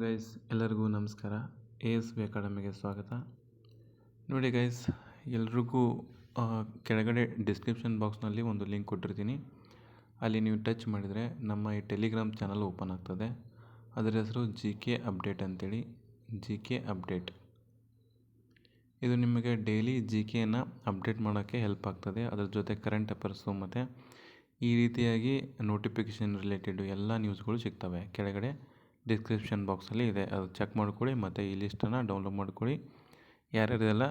Guys ಎಲ್ಲರಿಗೂ ನಮಸ್ಕಾರ. ASV ಅಕಾಡೆಮಿಗೆ ಸ್ವಾಗತ. ನೋಡಿ ಗೈಸ್, ಎಲ್ರಿಗೂ ಕೆಳಗಡೆ ಡಿಸ್ಕ್ರಿಪ್ಷನ್ ಬಾಕ್ಸ್ನಲ್ಲಿ ಒಂದು ಲಿಂಕ್ ಕೊಟ್ಟಿರ್ತೀನಿ. ಅಲ್ಲಿ ನೀವು ಟಚ್ ಮಾಡಿದರೆ ನಮ್ಮ ಈ ಟೆಲಿಗ್ರಾಮ್ ಚಾನಲ್ ಓಪನ್ ಆಗ್ತದೆ. ಅದರ ಹೆಸರು GK ಅಪ್ಡೇಟ್ ಅಂತೇಳಿ. GK ಅಪ್ಡೇಟ್ ಇದು ನಿಮಗೆ ಡೈಲಿ GKನ ಅಪ್ಡೇಟ್ ಮಾಡೋಕ್ಕೆ ಹೆಲ್ಪ್ ಆಗ್ತದೆ. ಅದರ ಜೊತೆ ಕರೆಂಟ್ ಅಫೇರ್ಸು ಮತ್ತು ಈ ರೀತಿಯಾಗಿ ನೋಟಿಫಿಕೇಷನ್ ರಿಲೇಟೆಡು ಎಲ್ಲ ನ್ಯೂಸ್ಗಳು ಸಿಗ್ತವೆ. ಕೆಳಗಡೆ ಡಿಸ್ಕ್ರಿಪ್ಷನ್ ಬಾಕ್ಸಲ್ಲಿ ಇದೆ, ಅದು ಚೆಕ್ ಮಾಡ್ಕೊಳ್ಳಿ ಮತ್ತು ಈ ಲಿಸ್ಟನ್ನು ಡೌನ್ಲೋಡ್ ಮಾಡ್ಕೊಳ್ಳಿ. ಯಾರ್ಯಾರೆಲ್ಲ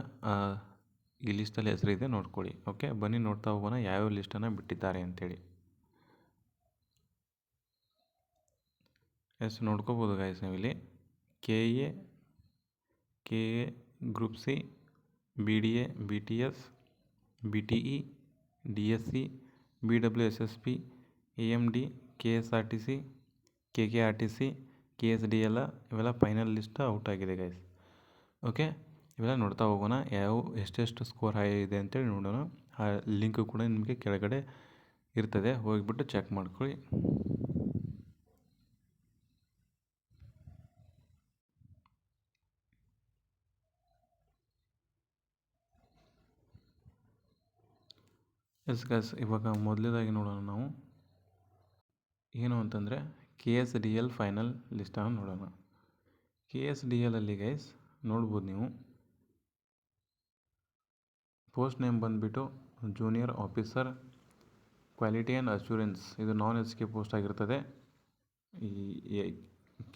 ಈ ಲಿಸ್ಟಲ್ಲಿ ಹೆಸರಿದೆ ನೋಡ್ಕೊಳ್ಳಿ. ಓಕೆ, ಬನ್ನಿ ನೋಡ್ತಾ ಹೋಗೋಣ ಯಾವ್ಯಾವ ಲಿಸ್ಟನ್ನು ಬಿಟ್ಟಿದ್ದಾರೆ ಅಂತೇಳಿ. ನೋಡ್ಕೋಬೋದು ಗೈಸ್ ನಾವಿಲ್ಲಿ KA group C, BDA, BTS, BTE, DSC, BWSSP, AMD, KSRTC, KKRTC, KSDL ಇವೆಲ್ಲ ಫೈನಲ್ ಲಿಸ್ಟ್ ಔಟ್ ಆಗಿದೆ ಗೈಸ್. ಓಕೆ, ಇವೆಲ್ಲ ನೋಡ್ತಾ ಹೋಗೋಣ ಯಾವ ಎಷ್ಟೆಷ್ಟು ಸ್ಕೋರ್ ಇದೆ ಅಂತೇಳಿ ನೋಡೋಣ. ಆ ಲಿಂಕು ಕೂಡ ನಿಮಗೆ ಕೆಳಗಡೆ ಇರ್ತದೆ, ಹೋಗಿಬಿಟ್ಟು ಚೆಕ್ ಮಾಡ್ಕೊಳ್ಳಿ. ಎಸ್ ಗೈಸ್, ಇವಾಗ ಮೊದಲನೇದಾಗಿ ನೋಡೋಣ ನಾವು ಏನು ಅಂತಂದರೆ KSDL ಫೈನಲ್ ಲಿಸ್ಟನ್ನು ನೋಡೋಣ. KSDL ಅಲ್ಲಿ ಗೈಸ್ ನೋಡ್ಬೋದು ನೀವು, ಪೋಸ್ಟ್ ನೇಮ್ ಬಂದುಬಿಟ್ಟು junior officer quality and assurance. ಇದು non-SK ಪೋಸ್ಟ್ ಆಗಿರ್ತದೆ. ಈ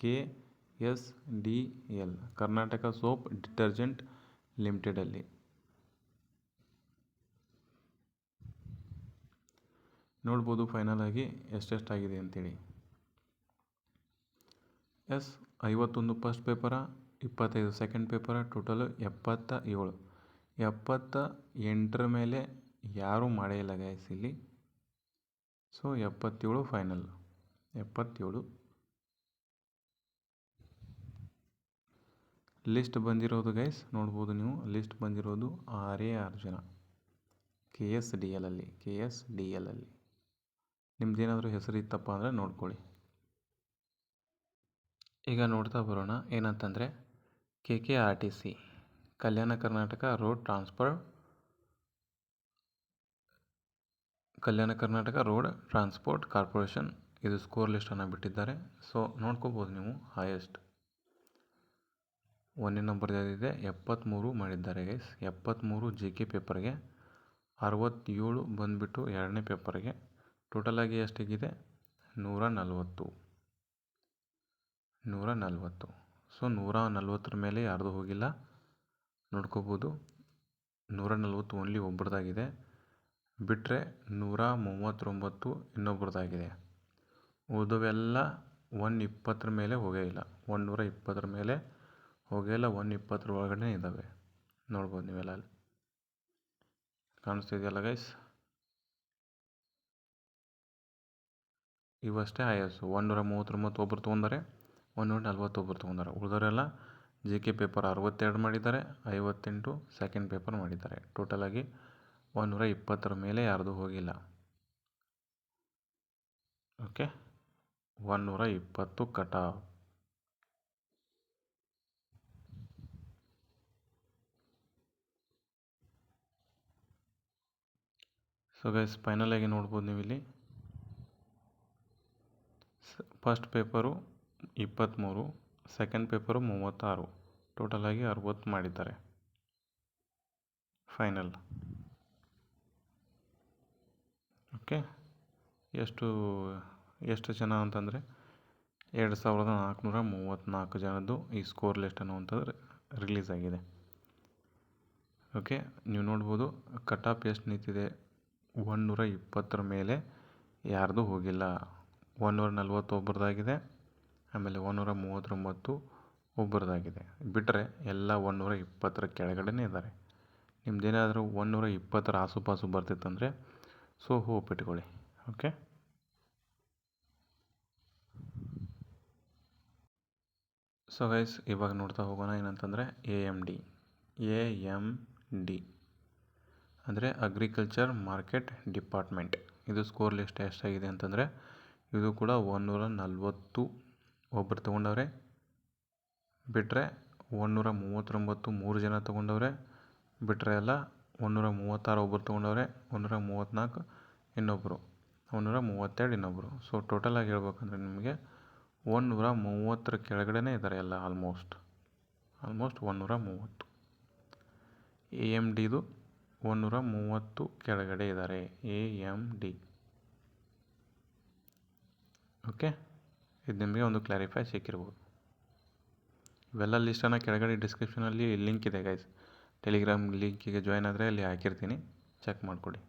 KSDL ಕರ್ನಾಟಕ ಸೋಪ್ ಡಿಟರ್ಜೆಂಟ್ ಲಿಮಿಟೆಡಲ್ಲಿ. ನೋಡ್ಬೋದು ಫೈನಲ್ ಆಗಿ ಎಷ್ಟೆಷ್ಟಾಗಿದೆ ಅಂತೇಳಿ. 51 first paper, 25 second paper, total 77. 78 ಮೇಲೆ ಯಾರೂ ಮಾಡೇ ಇಲ್ಲ ಗೈಸ್ ಇಲ್ಲಿ. So 77 final. 77 ಲಿಸ್ಟ್ ಬಂದಿರೋದು ಗೈಸ್ ನೋಡ್ಬೋದು ನೀವು. ಲಿಸ್ಟ್ ಬಂದಿರೋದು 6 ಜನ KSDL ಅಲ್ಲಿ. ನಿಮ್ದೇನಾದರೂ ಹೆಸರು ಇತ್ತಪ್ಪ ಅಂದರೆ ನೋಡ್ಕೊಳ್ಳಿ. ಈಗ ನೋಡ್ತಾ ಬರೋಣ ಏನಂತಂದರೆ KKRTC Kalyana Karnataka road transport corporation ಇದು ಸ್ಕೋರ್ ಲಿಸ್ಟನ್ನು ಬಿಟ್ಟಿದ್ದಾರೆ. ಸೊ ನೋಡ್ಕೋಬೋದು ನೀವು. ಹೈಯೆಸ್ಟ್ 1ನೇ ನಂಬರ್ ಇದೆ 73 ಮಾಡಿದ್ದಾರೆ ಗೈಸ್. 73 GK ಪೇಪರ್ಗೆ, 67 ಬಂದುಬಿಟ್ಟು 2ನೇ ಪೇಪರ್ಗೆ. ಟೋಟಲಾಗಿ ಎಷ್ಟಿಗಿದೆ 140. ಸೊ 140 ಮೇಲೆ ಯಾರ್ದು ಹೋಗಿಲ್ಲ ನೋಡ್ಕೋಬೋದು. 140 ಓನ್ಲಿ ಒಬ್ರದ್ದಾಗಿದೆ, ಬಿಟ್ಟರೆ 139 ಇನ್ನೊಬ್ರದ್ದಾಗಿದೆ. ಉಳಿದವೆಲ್ಲ 120 ಮೇಲೆ ಹೋಗೇ ಇಲ್ಲ. 120 ಮೇಲೆ ಹೋಗೇ ಇಲ್ಲ, 120 ಒಳಗಡೆ ಇದ್ದಾವೆ. ನೋಡ್ಬೋದು ನೀವೆಲ್ಲ ಅಲ್ಲಿ ಕಾಣಿಸ್ತಿದೆಯಲ್ಲ ಗೈಸ್. ಇವಷ್ಟೇ ಹೈಯೆಸ್ಟ್. 139 ಒಬ್ಬರು ತೊಗೊಂಡಾರೆ, 140 ಒಬ್ಬರು ತೊಗೊಂಡಾರೆ. ಉಳಿದವರೆಲ್ಲ GK ಪೇಪರ್ 62 ಮಾಡಿದ್ದಾರೆ, 58 ಸೆಕೆಂಡ್ ಪೇಪರ್ ಮಾಡಿದ್ದಾರೆ. ಟೋಟಲಾಗಿ 120 ಮೇಲೆ ಯಾರ್ದು ಹೋಗಿಲ್ಲ. ಓಕೆ, 120 ಕಟಾವ್. ಸೊ ಗೈಸ್ ಫೈನಲಾಗಿ ನೋಡ್ಬೋದು ನೀವು ಇಲ್ಲಿ. ಫಸ್ಟ್ ಪೇಪರು 23, ಸೆಕೆಂಡ್ ಪೇಪರು 36, ಟೋಟಲಾಗಿ 60 ಮಾಡಿದ್ದಾರೆ ಫೈನಲ್. ಓಕೆ, ಎಷ್ಟು ಜನ ಅಂತಂದರೆ 2434 ಜನದ್ದು ಈ ಸ್ಕೋರ್ ಲಿಸ್ಟ್ ಅನ್ನುವಂಥದ್ದು ರಿಲೀಸ್ ಆಗಿದೆ. ಓಕೆ, ನೀವು ನೋಡ್ಬೋದು ಕಟ್ ಆಫ್ ಎಷ್ಟು ನಿಂತಿದೆ. 120 ಮೇಲೆ ಯಾರ್ದು ಹೋಗಿಲ್ಲ. 140 ಒಬ್ಬರದಾಗಿದೆ, ಆಮೇಲೆ 139 ಒಬ್ಬರದಾಗಿದೆ. ಬಿಟ್ಟರೆ ಎಲ್ಲ 120 ಕೆಳಗಡೆನೇ ಇದ್ದಾರೆ. ನಿಮ್ದೇನಾದರೂ 120 ಆಸುಪಾಸು ಬರ್ತಿತ್ತಂದರೆ ಸೊ ಹೋಪ್ ಇಟ್ಕೊಳ್ಳಿ. ಓಕೆ, ಸೊ ಗೈಸ್ ಇವಾಗ ನೋಡ್ತಾ ಹೋಗೋಣ ಏನಂತಂದರೆ AMD ಅಂದರೆ ಅಗ್ರಿಕಲ್ಚರ್ ಮಾರ್ಕೆಟ್ ಡಿಪಾರ್ಟ್ಮೆಂಟ್. ಇದು ಸ್ಕೋರ್ ಲಿಸ್ಟ್ ಎಷ್ಟಾಗಿದೆ ಅಂತಂದರೆ ಇದು ಕೂಡ 140 ಒಬ್ಬರು ತೊಗೊಂಡವ್ರೆ, ಬಿಟ್ಟರೆ 139 3 ಜನ ತೊಗೊಂಡವ್ರೆ. ಬಿಟ್ಟರೆ ಎಲ್ಲ 136 ಒಬ್ಬರು ತೊಗೊಂಡವ್ರೆ, 134 ಇನ್ನೊಬ್ಬರು, 132 ಇನ್ನೊಬ್ಬರು. ಸೊ ಟೋಟಲಾಗಿ ಹೇಳ್ಬೇಕಂದ್ರೆ ನಿಮಗೆ 130 ಕೆಳಗಡೆನೇ ಇದ್ದಾರೆ ಎಲ್ಲ ಆಲ್ಮೋಸ್ಟ್ 130. AMDದು 130 ಕೆಳಗಡೆ ಇದ್ದಾರೆ AMD. ಓಕೆ, ಇದು ನಿಮಗೆ ಒಂದು ಕ್ಲಾರಿಫೈ ಸಿಕ್ಕಿರ್ಬೋದು. ಇವೆಲ್ಲ ಲಿಸ್ಟನ್ನು ಕೆಳಗಡೆ ಡಿಸ್ಕ್ರಿಪ್ಷನಲ್ಲಿ ಲಿಂಕ್ ಇದೆ ಗೈಸ್, ಟೆಲಿಗ್ರಾಮ್ ಲಿಂಕಿಗೆ ಜಾಯ್ನ್ ಆದರೆ ಅಲ್ಲಿ ಹಾಕಿರ್ತೀನಿ, ಚೆಕ್ ಮಾಡಿಕೊಡಿ.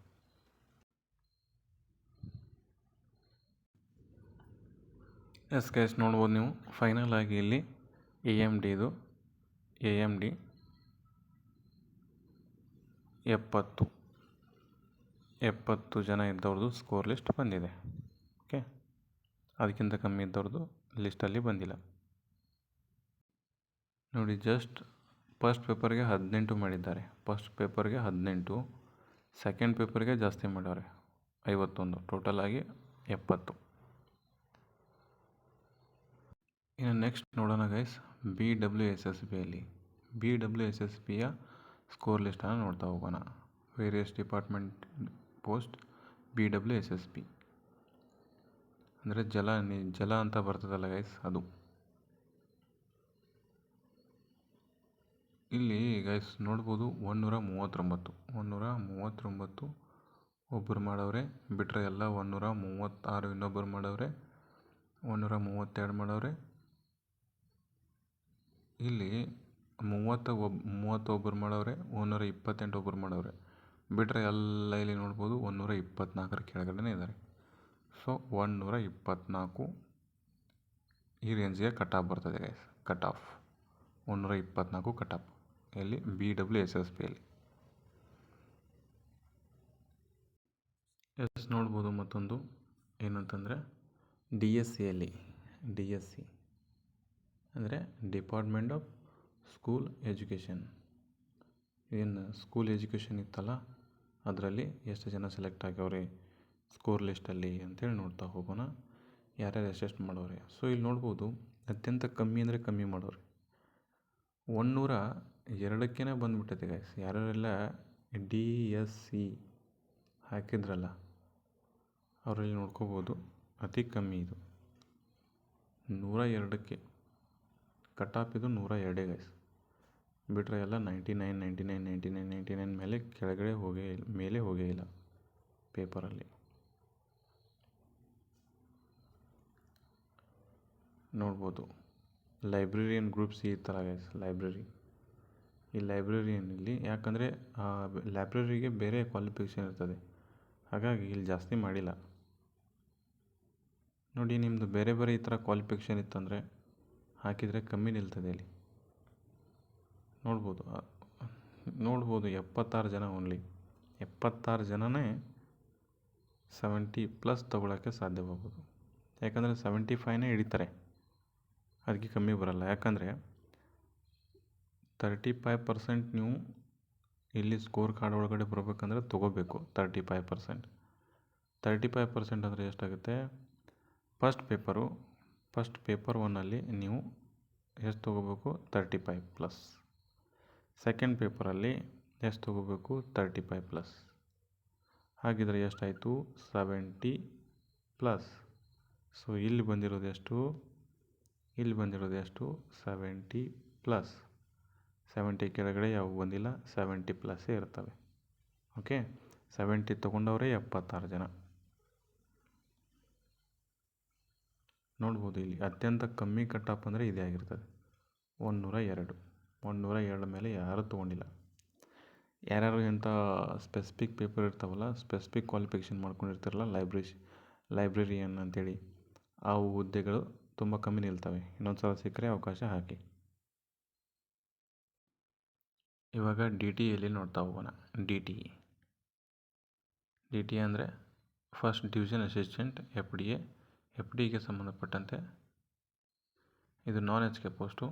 ಎಸ್ ಗೈಸ್, ನೋಡ್ಬೋದು ನೀವು ಫೈನಲ್ ಆಗಿ ಇಲ್ಲಿ AMD 70 ಜನ ಇದ್ದವ್ರದ್ದು ಸ್ಕೋರ್ ಲಿಸ್ಟ್ ಬಂದಿದೆ. ಓಕೆ, ಅದಕ್ಕಿಂತ ಕಮ್ಮಿ ಇದ್ದವ್ರದ್ದು ಲಿಸ್ಟಲ್ಲಿ ಬಂದಿಲ್ಲ. ನೋಡಿ, ಜಸ್ಟ್ ಫಸ್ಟ್ ಪೇಪರ್ಗೆ 18 ಮಾಡಿದ್ದಾರೆ. ಫಸ್ಟ್ ಪೇಪರ್ಗೆ 18, ಸೆಕೆಂಡ್ ಪೇಪರ್ಗೆ ಜಾಸ್ತಿ ಮಾಡವ್ರೆ 51, ಟೋಟಲ್ ಆಗಿ 70. ಇನ್ನು ನೆಕ್ಸ್ಟ್ ನೋಡೋಣ ಗೈಸ್, BWSSBಯಲ್ಲಿ BWSSBಯ ಸ್ಕೋರ್ ಲಿಸ್ಟನ್ನು ನೋಡ್ತಾ ಹೋಗೋಣ. ವೇರಿಯಸ್ ಡಿಪಾರ್ಟ್ಮೆಂಟ್ ಪೋಸ್ಟ್ BWSSB ಅಂದರೆ ಜಲ ಅಂತ ಬರ್ತದಲ್ಲ ಗೈಸ್, ಅದು. ಇಲ್ಲಿ ಗೈಸ್ ನೋಡ್ಬೋದು 139 ಒಬ್ಬರು ಮಾಡವ್ರೆ. ಬಿಟ್ಟರೆ ಎಲ್ಲ 136 ಇನ್ನೊಬ್ಬರು ಮಾಡವ್ರೆ, 132 ಮಾಡವ್ರೆ. ಇಲ್ಲಿ 31 ಮಾಡವ್ರೆ, 128 ಒಬ್ಬರು ಮಾಡವ್ರೆ. ಬಿಟ್ಟರೆ ಎಲ್ಲ ಇಲ್ಲಿ ನೋಡ್ಬೋದು 124 ಕೆಳಗಡೆ ಇದ್ದಾರೆ. ಸೊ 124 ಈ ರೇಂಜ್ಗೆ ಕಟ್ ಆಫ್ ಬರ್ತದೆ ಗೈಸ್. 124 ಕಟ್ ಆಫ್ ಇಲ್ಲಿ BWSSBಯಲ್ಲಿ. ಎಸ್, ನೋಡ್ಬೋದು ಮತ್ತೊಂದು ಏನಂತಂದರೆ DSCಯಲ್ಲಿ DSC ಅಂದರೆ ಡಿಪಾರ್ಟ್ಮೆಂಟ್ ಆಫ್ ಸ್ಕೂಲ್ ಎಜುಕೇಷನ್. ಏನು ಸ್ಕೂಲ್ ಎಜುಕೇಷನ್ ಇತ್ತಲ್ಲ, ಅದರಲ್ಲಿ ಎಷ್ಟು ಜನ ಸೆಲೆಕ್ಟ್ ಆಗ್ಯವ್ರೆ ಸ್ಕೋರ್ ಲಿಸ್ಟಲ್ಲಿ ಅಂತೇಳಿ ನೋಡ್ತಾ ಹೋಗೋಣ, ಯಾರ್ಯಾರು ಎಷ್ಟೆಷ್ಟು ಮಾಡೋರೆ. ಸೊ ಇಲ್ಲಿ ನೋಡ್ಬೋದು ಅತ್ಯಂತ ಕಮ್ಮಿ ಅಂದರೆ ಕಮ್ಮಿ ಮಾಡೋರು 102ಕ್ಕೇ ಬಂದುಬಿಟ್ಟೈತೆ ಗೈಸ್. ಯಾರ್ಯಾರೆಲ್ಲ DSC ಹಾಕಿದ್ರಲ್ಲ ಅವರಲ್ಲಿ ನೋಡ್ಕೋಬೋದು ಅತಿ ಕಮ್ಮಿ ಇದು 102ಕ್ಕೆ ಕಟ್ ಆಫ್. ಇದು 102 ಗೈಸ್. ಬಿಟ್ಟರೆ ಎಲ್ಲ 99 ಮೇಲೆ ಕೆಳಗಡೆ ಹೋಗೇ ಇಲ್ಲ ಪೇಪರಲ್ಲಿ. ನೋಡ್ಬೋದು ಲೈಬ್ರರಿಯನ್ ಗ್ರೂಪ್ಸ್ ಈ ಥರ ಗೈಸ್. ಈ ಲೈಬ್ರರಿಯನ್ನಲ್ಲಿ ಯಾಕಂದರೆ ಲೈಬ್ರರಿಗೆ ಬೇರೆ ಕ್ವಾಲಿಫಿಕೇಷನ್ ಇರ್ತದೆ, ಹಾಗಾಗಿ ಇಲ್ಲಿ ಜಾಸ್ತಿ ಮಾಡಿಲ್ಲ. ನೋಡಿ, ನಿಮ್ಮದು ಬೇರೆ ಈ ಥರ ಕ್ವಾಲಿಫಿಕೇಷನ್ ಇತ್ತಂದರೆ ಹಾಕಿದರೆ ಕಮ್ಮಿ ನಿಲ್ತದೆ ಇಲ್ಲಿ. ನೋಡ್ಬೋದು 76 ಜನ, ಓನ್ಲಿ 76 ಜನನೇ 70+ ತೊಗೊಳಕ್ಕೆ ಸಾಧ್ಯವಾಗ್ಬೋದು. ಯಾಕಂದರೆ 75ನೇ ಹಿಡಿತಾರೆ, ಅದಕ್ಕೆ ಕಮ್ಮಿ ಬರಲ್ಲ. ಯಾಕಂದರೆ 35% ನೀವು ಇಲ್ಲಿ ಸ್ಕೋರ್ ಕಾರ್ಡ್ ಒಳಗಡೆ ಬರಬೇಕಂದ್ರೆ ತೊಗೋಬೇಕು. 35% ಅಂದರೆ ಎಷ್ಟಾಗುತ್ತೆ? ಫಸ್ಟ್ ಪೇಪರ್ 1ಅಲ್ಲಿ ನೀವು ಎಷ್ಟು ತೊಗೋಬೇಕು? 35+. ಸೆಕೆಂಡ್ ಪೇಪರಲ್ಲಿ ಎಷ್ಟು ತೊಗೋಬೇಕು? 35+. ಹಾಗಿದ್ರೆ ಎಷ್ಟಾಯಿತು? 70+. ಸೊ ಇಲ್ಲಿ ಬಂದಿರೋದು ಎಷ್ಟು? 70+. 70 ಕೆಳಗಡೆ ಯಾವ ಬಂದಿಲ್ಲ, 70+ ಇರ್ತವೆ. ಓಕೆ, 70 ತೊಗೊಂಡವರೇ 76 ಜನ. ನೋಡ್ಬೋದು ಇಲ್ಲಿ ಅತ್ಯಂತ ಕಮ್ಮಿ ಕಟ್ ಆಫ್ ಅಂದರೆ ಇದೇ ಆಗಿರ್ತದೆ 102 ಮೇಲೆ ಯಾರೂ ತೊಗೊಂಡಿಲ್ಲ. ಯಾರ್ಯಾರು ಇಂಥ ಸ್ಪೆಸಿಫಿಕ್ ಪೇಪರ್ ಇರ್ತಾವಲ್ಲ, ಸ್ಪೆಸಿಫಿಕ್ ಕ್ವಾಲಿಫಿಕೇಷನ್ ಮಾಡ್ಕೊಂಡಿರ್ತಾರಲ್ಲ, ಲೈಬ್ರರಿಯನ್ ಅಂತೇಳಿ, ಆ ಹುದ್ದೆಗಳು ತುಂಬ ಕಮ್ಮಿ ನಿಲ್ತವೆ. ಇನ್ನೊಂದು ಸಲ ಸಿಕ್ಕರೆ ಅವಕಾಶ ಹಾಕಿ. ಇವಾಗ DTಯಲ್ಲಿ ನೋಡ್ತಾ ಹೋಗೋಣ. DT ಅಂದರೆ ಫಸ್ಟ್ ಡಿವಿಷನ್ ಅಸಿಸ್ಟೆಂಟ್ FDಗೆ ಸಂಬಂಧಪಟ್ಟಂತೆ ಇದು non-HK post.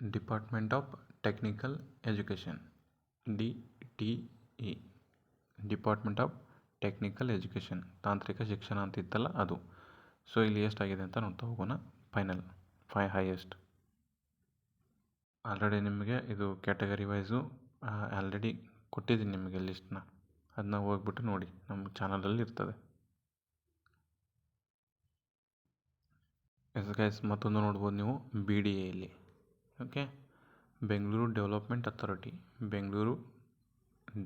Department of technical education DTE, department of technical education, ತಾಂತ್ರಿಕ ಶಿಕ್ಷಣ ಅಂತ ಇತ್ತಲ್ಲ ಅದು. ಸೊ ಇಲ್ಲಿ ಎಷ್ಟಾಗಿದೆ ಅಂತ ನೋಡ್ತಾ ಹೋಗೋಣ. Final 5 highest. ಆಲ್ರೆಡಿ ನಿಮಗೆ ಇದು ಕ್ಯಾಟಗರಿ ವೈಸು ಆಲ್ರೆಡಿ ಕೊಟ್ಟಿದ್ದೀನಿ ನಿಮಗೆ ಲಿಸ್ಟ್ನ. ಅದನ್ನ ಹೋಗ್ಬಿಟ್ಟು ನೋಡಿ, ನಮ್ಮ ಚಾನಲಲ್ಲಿ ಇರ್ತದೆ. ಎಸ್ ಗೈಸ್, ಮತ್ತೊಂದು ನೋಡ್ಬೋದು ನೀವು BDAಯಲ್ಲಿ. Okay, Bengaluru development authority. Bengaluru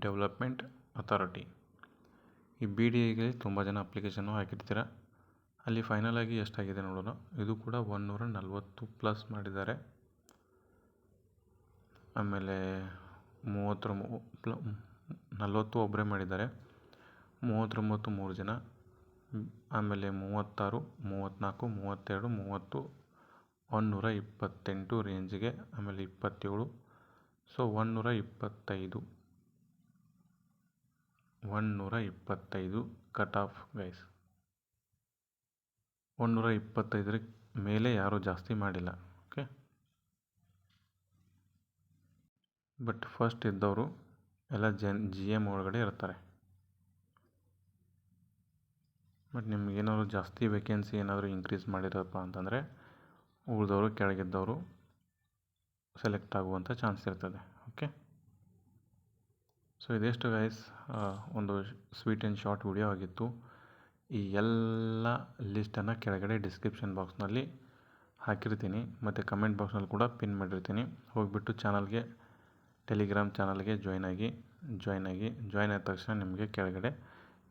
development authority. ಈ BDAಗೆ ತುಂಬ ಜನ ಅಪ್ಲಿಕೇಶನ್ನು ಹಾಕಿರ್ತೀರ. ಅಲ್ಲಿ ಫೈನಲಾಗಿ ಎಷ್ಟಾಗಿದೆ ನೋಡೋಣ. ಇದು ಕೂಡ 140 ಪ್ಲಸ್ ಮಾಡಿದ್ದಾರೆ. ಆಮೇಲೆ 40 ಒಬ್ಬರೇ ಮಾಡಿದ್ದಾರೆ. 39 3 ಜನ. ಆಮೇಲೆ 36, 34, 32, 30, 128 ರೇಂಜಿಗೆ. ಆಮೇಲೆ 27. So 125 cut off guys. 125 ಮೇಲೆ ಯಾರೂ ಜಾಸ್ತಿ ಮಾಡಿಲ್ಲ. ಓಕೆ, ಬಟ್ ಫಸ್ಟ್ ಇದ್ದವರು ಎಲ್ಲ GM ಒಳಗಡೆ ಇರ್ತಾರೆ. ಬಟ್ ನಿಮ್ಗೆ ಏನಾದ್ರು ಜಾಸ್ತಿ ವೇಕೆನ್ಸಿ ಏನಾದರೂ ಇನ್ಕ್ರೀಸ್ ಮಾಡಿರಪ್ಪ ಅಂತಂದರೆ ಉಳಿದವರು ಕೆಳಗಿದ್ದವರು ಸೆಲೆಕ್ಟ್ ಆಗುವಂಥ ಚಾನ್ಸ್ ಇರ್ತದೆ. ಓಕೆ, ಸೊ ಇದೆಷ್ಟು ಗೈಸ್, ಒಂದು ಸ್ವೀಟ್ ಆ್ಯಂಡ್ ಶಾರ್ಟ್ ವಿಡಿಯೋ ಆಗಿತ್ತು. ಈ ಎಲ್ಲ ಲಿಸ್ಟನ್ನು ಕೆಳಗಡೆ ಡಿಸ್ಕ್ರಿಪ್ಷನ್ ಬಾಕ್ಸ್ನಲ್ಲಿ ಹಾಕಿರ್ತೀನಿ, ಮತ್ತು ಕಮೆಂಟ್ ಬಾಕ್ಸ್ನಲ್ಲಿ ಕೂಡ ಪಿನ್ ಮಾಡಿರ್ತೀನಿ. ಹೋಗಿಬಿಟ್ಟು ಚಾನಲ್ಗೆ, ಟೆಲಿಗ್ರಾಮ್ ಚಾನಲ್ಗೆ ಜಾಯ್ನ್ ಆದ ತಕ್ಷಣ ನಿಮಗೆ ಕೆಳಗಡೆ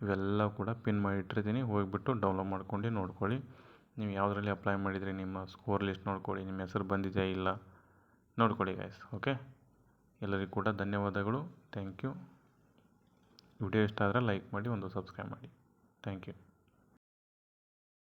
ಇವೆಲ್ಲ ಕೂಡ ಪಿನ್ ಮಾಡಿಟ್ಟಿರ್ತೀನಿ. ಹೋಗಿಬಿಟ್ಟು ಡೌನ್ಲೋಡ್ ಮಾಡ್ಕೊಂಡು ನೋಡ್ಕೊಳ್ಳಿ. ನೀವು ಯಾವುದರಲ್ಲಿ ಅಪ್ಲೈ ಮಾಡಿದರೆ ನಿಮ್ಮ ಸ್ಕೋರ್ ಲಿಸ್ಟ್ ನೋಡ್ಕೊಳ್ಳಿ, ನಿಮ್ಮ ಹೆಸರು ಬಂದಿದೆಯಾ ಇಲ್ಲ ನೋಡ್ಕೊಳ್ಳಿ ಗೈಸ್. ಓಕೆ, ಎಲ್ಲರಿಗೂ ಕೂಡ ಧನ್ಯವಾದಗಳು. Thank you. ವಿಡಿಯೋ ಇಷ್ಟ ಆದರೆ ಲೈಕ್ ಮಾಡಿ, ಒಂದು ಸಬ್ಸ್ಕ್ರೈಬ್ ಮಾಡಿ. Thank you.